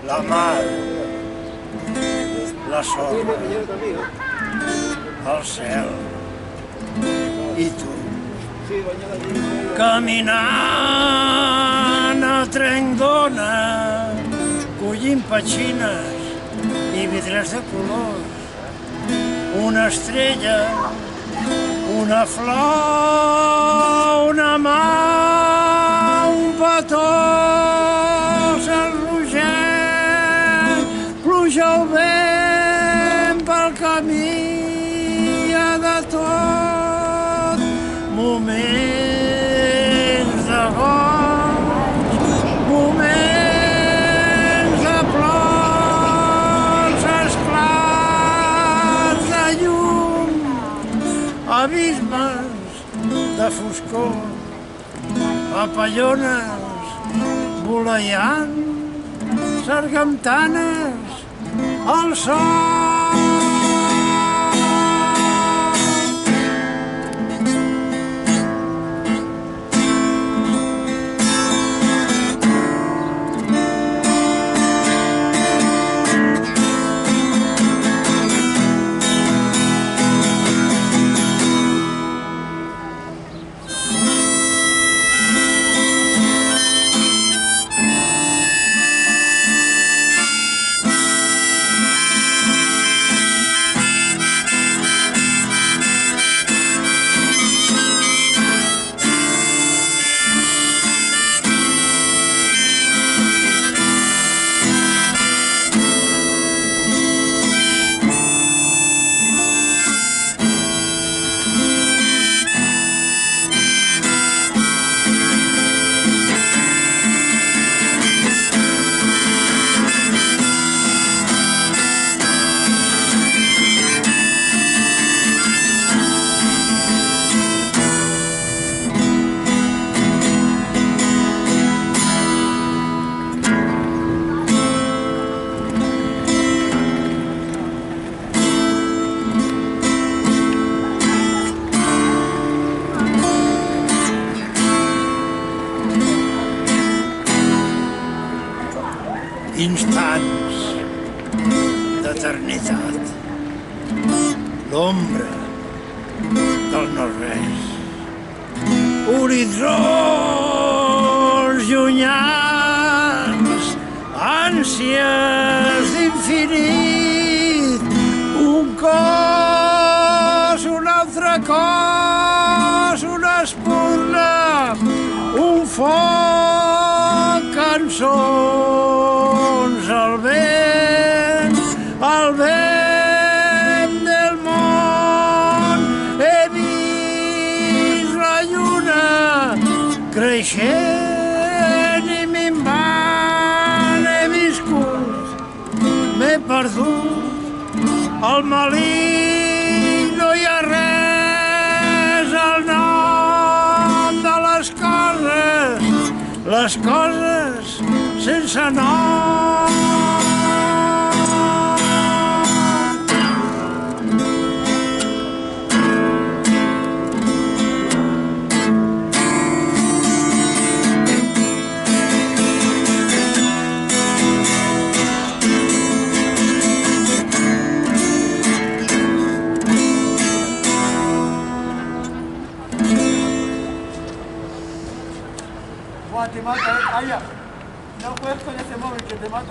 la mar, la sorra, el cel i tu. Caminant a trenc d'ona, collint petxines i vidres de colors, una estrella, una flor, una mà, un petó, el roget, pluja o vent pel camí, hi ha de tot, moments de goig, moments de plors, esclats de llum, abismes de foscor, papallones voleiant, sargantanes al sol. Instants d'eternitat, l'ombra del no-res, horitzons llunyans, ànsies d'infinit, un cos, un altre cos, una espurna, un foc, cançons, el vent del món, he vist la lluna creixent i minvant, he viscut, m'he perdut, el malign, no hi ha res, el nom de les coses sense nom. Te mata, allá. No puedes con ese móvil que te mata.